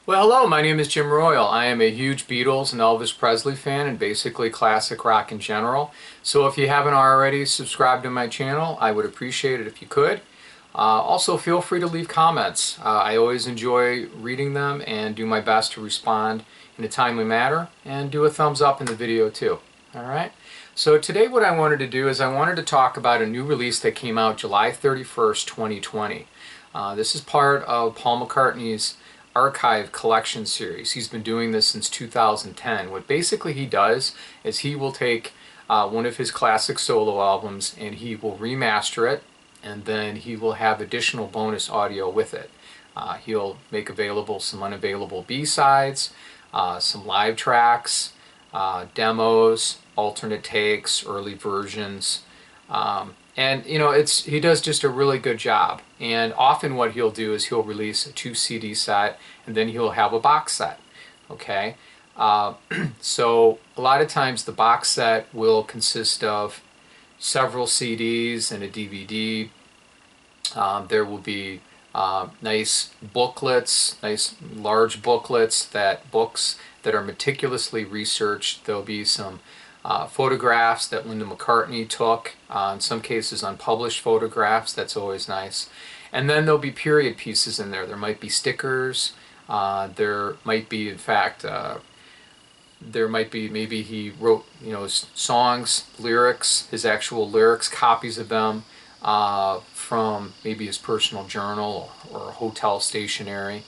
Well, hello, my name is Jim Royal. I am a huge Beatles and Elvis Presley fan and basically classic rock in general. So if you haven't already subscribed to my channel, I would appreciate it if you could. Also, feel free to leave comments. I always enjoy reading them and do my best to respond in a timely manner, and do a thumbs up in the video too. Alright? So today what I wanted to do is I wanted to talk about a new release that came out July 31st, 2020. This is part of Paul McCartney's archive collection series. He's been doing this since 2010. What basically he does is he will take one of his classic solo albums and he will remaster it, and then he will have additional bonus audio with it. He'll make available some unavailable B-sides, some live tracks, demos, alternate takes, early versions. And you know, he does just a really good job. And often what he'll do is he'll release a 2 CD set and then he'll have a box set. Okay, so a lot of times the box set will consist of several CDs and a DVD. There will be nice booklets, nice large booklets, books that are meticulously researched. There'll be some photographs that Linda McCartney took, in some cases unpublished photographs. That's always nice. And then there'll be period pieces in there. There might be stickers. There might be, in fact, maybe he wrote, you know, songs, lyrics, his actual lyrics, copies of them from maybe his personal journal or hotel stationery.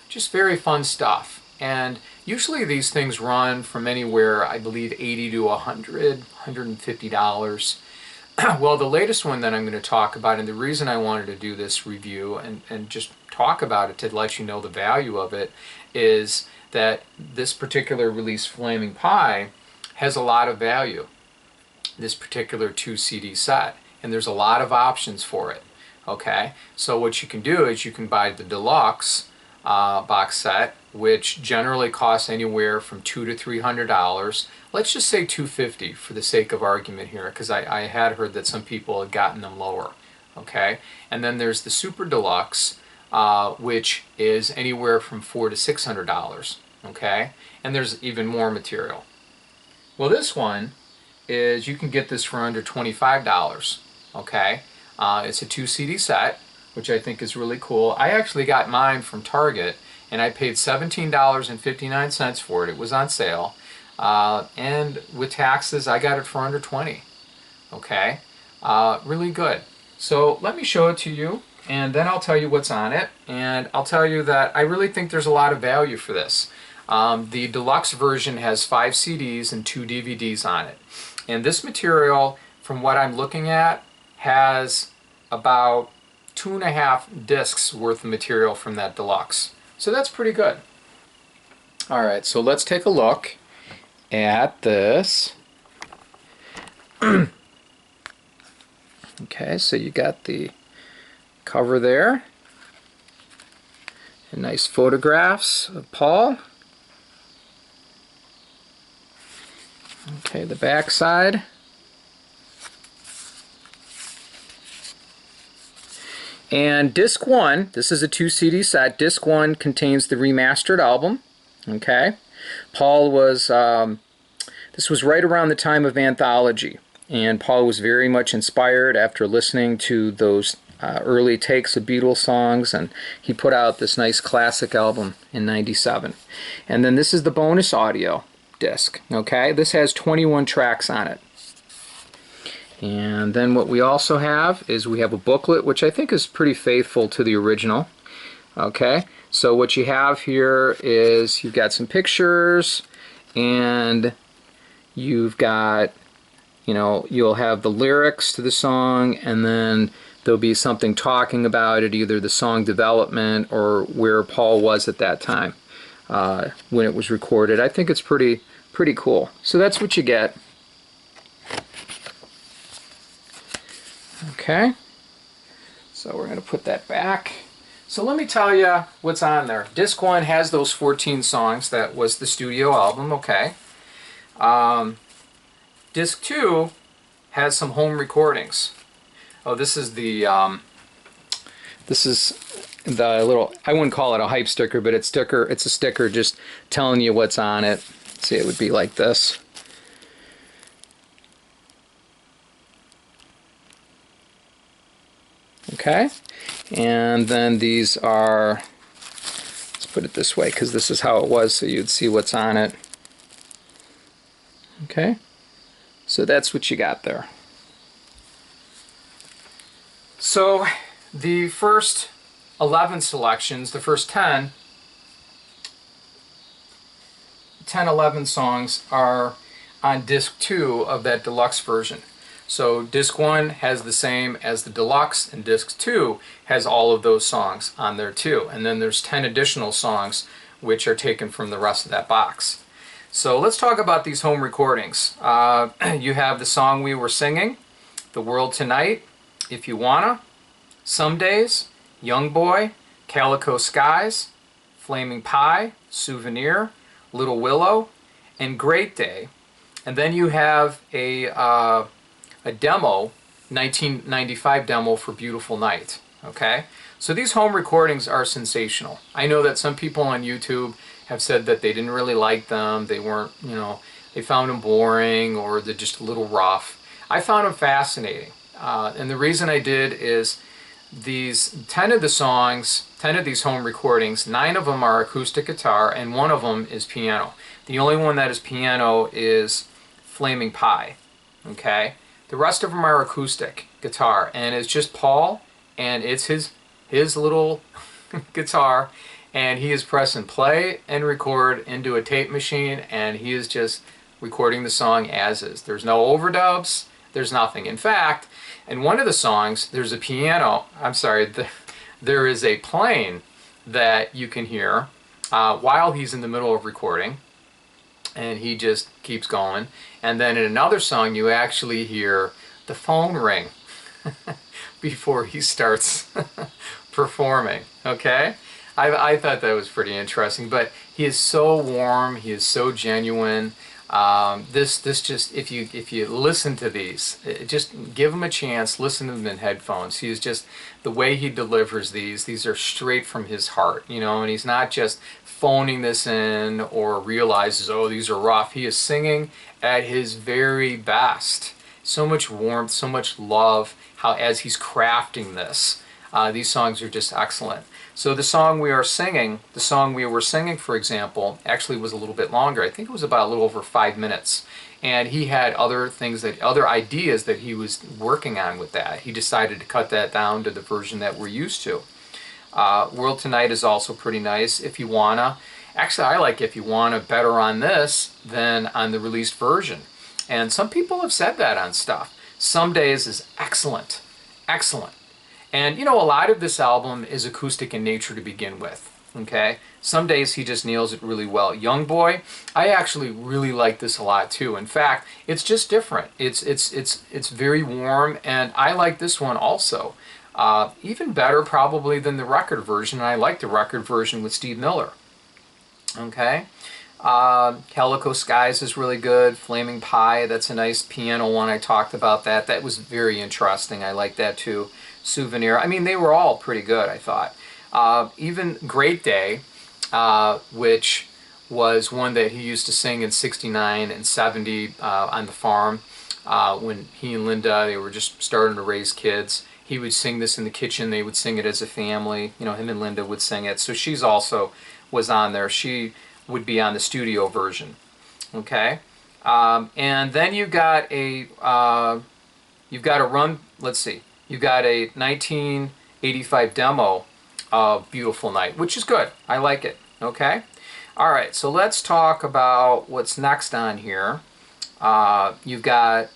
Just very fun stuff. And usually these things run from anywhere, I believe, $80 to $100, $150. Well, the latest one that I'm going to talk about, and the reason I wanted to do this review and just talk about it to let you know the value of it, is that this particular release, Flaming Pie, has a lot of value. This particular 2 CD set. And there's a lot of options for it. Okay, so what you can do is you can buy the deluxe box set, which generally costs anywhere from $200 to $300. Let's just say $250 for the sake of argument here, because I had heard that some people had gotten them lower. Okay, and then there's the super deluxe, which is anywhere from $400 to $600. Okay, and there's even more material. Well, this one is, you can get this for under $25. Okay, it's a 2 CD set, which I think is really cool. I actually got mine from Target, and I paid $17.59 for it. It was on sale, and with taxes I got it for under $20. Okay, really good. So let me show it to you, and then I'll tell you what's on it, and I'll tell you that I really think there's a lot of value for this. The deluxe version has 5 CDs and 2 DVDs on it, and this material, from what I'm looking at, has about 2.5 discs worth of material from that deluxe. So that's pretty good. Alright, so let's take a look at this. Okay, so you got the cover there. And nice photographs of Paul. Okay, the back side. And disc 1, this is a 2 CD set. Disc 1 contains the remastered album. Okay, Paul was, this was right around the time of Anthology, and Paul was very much inspired after listening to those early takes of Beatles songs, and he put out this nice classic album in '97. And then this is the bonus audio disc. Okay, this has 21 tracks on it. And then what we also have is we have a booklet, which I think is pretty faithful to the original. Okay, so what you have here is you've got some pictures, and you've got, you know, you'll have the lyrics to the song, and then there'll be something talking about it, either the song development or where Paul was at that time when it was recorded. I think it's pretty cool. So that's what you get. Okay, so we're going to put that back. So let me tell you what's on there. Disc 1 has those 14 songs. That was the studio album. Okay. Disc 2 has some home recordings. Oh, this is the this is the little, I wouldn't call it a hype sticker, but it's a sticker just telling you what's on it. See, it would be like this. Okay, and then these are, let's put it this way because this is how it was, so you'd see what's on it. Okay, so that's what you got there. So the first 11 selections, the first 10, 11 songs are on disc 2 of that deluxe version. So disc 1 has the same as the deluxe, and disc 2 has all of those songs on there too. And then there's 10 additional songs which are taken from the rest of that box. So let's talk about these home recordings. You have the song we were singing, The World Tonight, If You Wanna, Some Days, Young Boy, Calico Skies, Flaming Pie, Souvenir, Little Willow, and Great Day. And then you have a demo, 1995 demo for Beautiful Night. Okay? So these home recordings are sensational. I know that some people on YouTube have said that they didn't really like them, they weren't, you know, they found them boring or they're just a little rough. I found them fascinating. And the reason I did is these 10 of the songs, 10 of these home recordings, 9 of them are acoustic guitar and 1 of them is piano. The only one that is piano is Flaming Pie. Okay? The rest of them are acoustic guitar, and it's just Paul, and it's his little guitar, and he is pressing play and record into a tape machine, and he is just recording the song as is. There's no overdubs, there's nothing. In fact, in one of the songs, there's a piano, there is a plane that you can hear while he's in the middle of recording, and he just keeps going. And then in another song, you actually hear the phone ring before he starts performing. Okay? I thought that was pretty interesting, but he is so warm, he is so genuine. This just, if you listen to these, just give him a chance, listen to them in headphones. He is just, the way he delivers these are straight from his heart, you know, and he's not just phoning this in or realizes, oh, these are rough. He is singing at his very best. So much warmth, so much love, how as he's crafting this. These songs are just excellent. So the song we were singing, for example, actually was a little bit longer. I think it was about a little over 5 minutes. And he had other ideas that he was working on with that. He decided to cut that down to the version that we're used to. World Tonight is also pretty nice. If You Wanna. Actually, I like If You Wanna better on this than on the released version. And some people have said that on stuff. Some Days is excellent. Excellent. And you know, a lot of this album is acoustic in nature to begin with. Okay? Some Days he just nails it really well. Young Boy, I actually really like this a lot too. In fact, it's just different. It's very warm, and I like this one also. Even better probably than the record version. I like the record version with Steve Miller. Okay? Calico Skies is really good. Flaming Pie, that's a nice piano one. I talked about that. That was very interesting. I like that too. Souvenir. I mean, they were all pretty good, I thought. Even Great Day, which was one that he used to sing in '69 and '70 on the farm when he and Linda, they were just starting to raise kids. He would sing this in the kitchen. They would sing it as a family. You know, him and Linda would sing it. So she's also was on there. She would be on the studio version. Okay, and then you've got a run. Let's see. You've got a 1985 demo of Beautiful Night, which is good. I like it. Okay. All right. So let's talk about what's next on here. You've got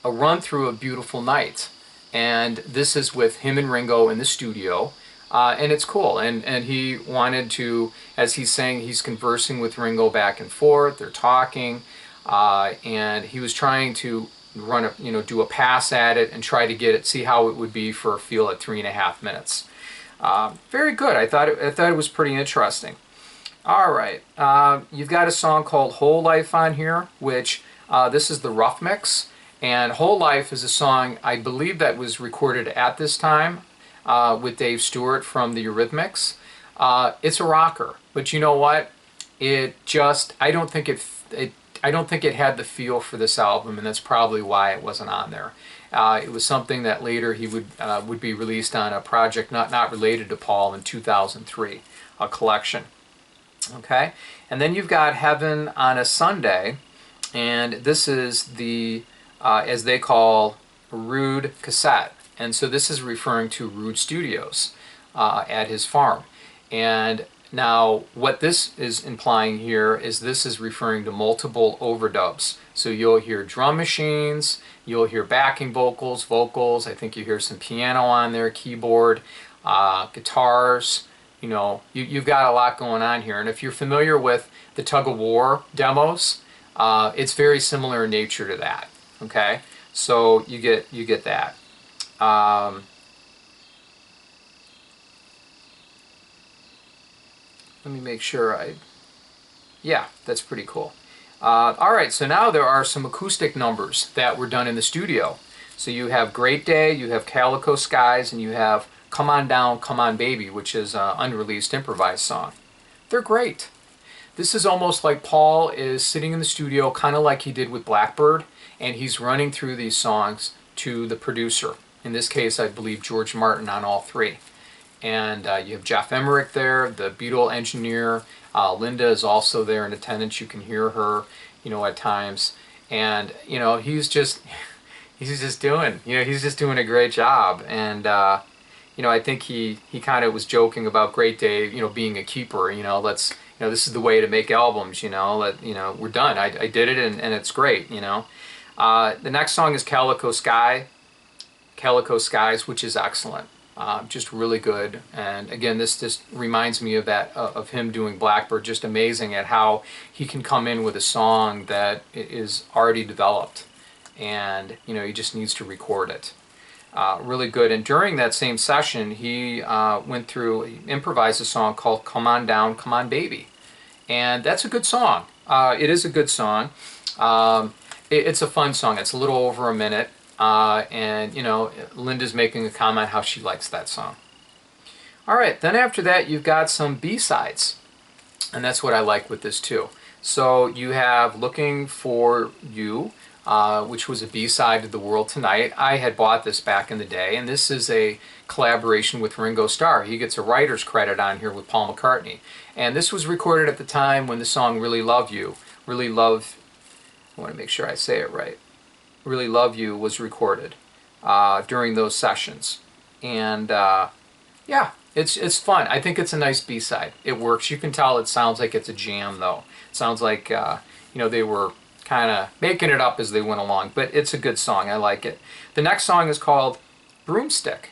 a run through of Beautiful Night, and this is with him and Ringo in the studio. And it's cool, and he wanted to, as he's saying, he's conversing with Ringo back and forth, they're talking, and he was trying to do a pass at it and try to get it, see how it would be for a feel at 3.5 minutes. Very good. I thought it was pretty interesting. All right, you've got a song called Whole Life on here, which this is the rough mix, and Whole Life is a song I believe that was recorded at this time. with Dave Stewart from the Eurythmics. It's a rocker, but you know what? I don't think I don't think it had the feel for this album, and that's probably why it wasn't on there. It was something that later he would be released on a project not related to Paul in 2003, a collection. Okay, and then you've got Heaven on a Sunday, and this is the as they call Rude cassette, and so this is referring to Rude Studios at his farm. And now what this is implying here is this is referring to multiple overdubs. So you'll hear drum machines, you'll hear backing vocals, I think you hear some piano on there, keyboard, guitars. You know, you've got a lot going on here. And if you're familiar with the Tug of War demos, it's very similar in nature to that. Okay, so you get that. Let me make sure yeah, that's pretty cool. All right, so now there are some acoustic numbers that were done in the studio. So you have Great Day, you have Calico Skies, and you have Come On Down, Come On Baby, which is an unreleased improvised song. They're great. This is almost like Paul is sitting in the studio, kind of like he did with Blackbird, and he's running through these songs to the producer. In this case, I believe George Martin on all three. And you have Jeff Emmerich there, the Beatle engineer. Linda is also there in attendance. You can hear her, you know, at times. And, you know, he's just doing a great job. And, you know, I think he kind of was joking about Great Day, you know, being a keeper. You know, this is the way to make albums. You know, we're done. I did it, and it's great. You know, the next song is Calico Skies, which is excellent. Just really good. And again, this just reminds me of that of him doing Blackbird. Just amazing at how he can come in with a song that is already developed, and you know, he just needs to record it. Really good. And during that same session, he improvised a song called Come On Down, Come On Baby. And that's a good song. It is a good song. It's a fun song. It's a little over a minute. And, you know, Linda's making a comment how she likes that song. All right, then after that, you've got some B-sides. And that's what I like with this, too. So you have Looking for You, which was a B-side to The World Tonight. I had bought this back in the day, and this is a collaboration with Ringo Starr. He gets a writer's credit on here with Paul McCartney. And this was recorded at the time when the song Really Love You, I want to make sure I say it right, Really Love You was recorded during those sessions. And yeah, it's fun. I think it's a nice B-side. It works. You can tell it sounds like it's a jam, though. It sounds like, you know, they were kind of making it up as they went along, but it's a good song. I like it. The next song is called Broomstick,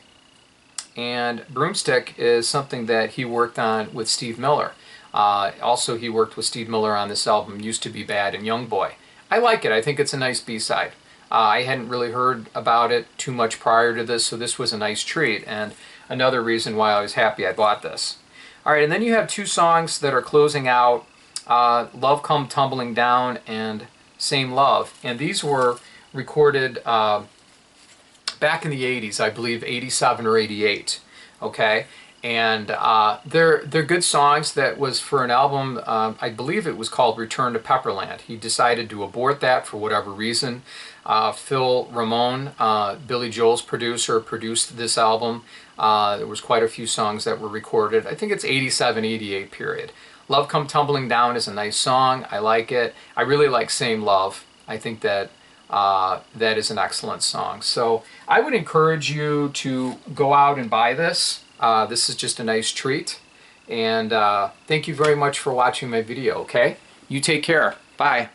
and Broomstick is something that he worked on with Steve Miller. Also, he worked with Steve Miller on this album, Used to Be Bad and Young Boy. I like it. I think it's a nice B-side. I hadn't really heard about it too much prior to this, so this was a nice treat, and another reason why I was happy I bought this. All right, and then you have two songs that are closing out, Love Come Tumbling Down and Same Love, and these were recorded back in the 80s, I believe 87 or 88, okay? And they're good songs. That was for an album, I believe it was called Return to Pepperland. He decided to abort that for whatever reason. Phil Ramone, Billy Joel's producer, produced this album. There was quite a few songs that were recorded. I think it's 87, 88 period. Love Come Tumbling Down is a nice song. I like it. I really like Same Love. I think that that is an excellent song. So I would encourage you to go out and buy this. This is just a nice treat. And thank you very much for watching my video, okay? You take care. Bye.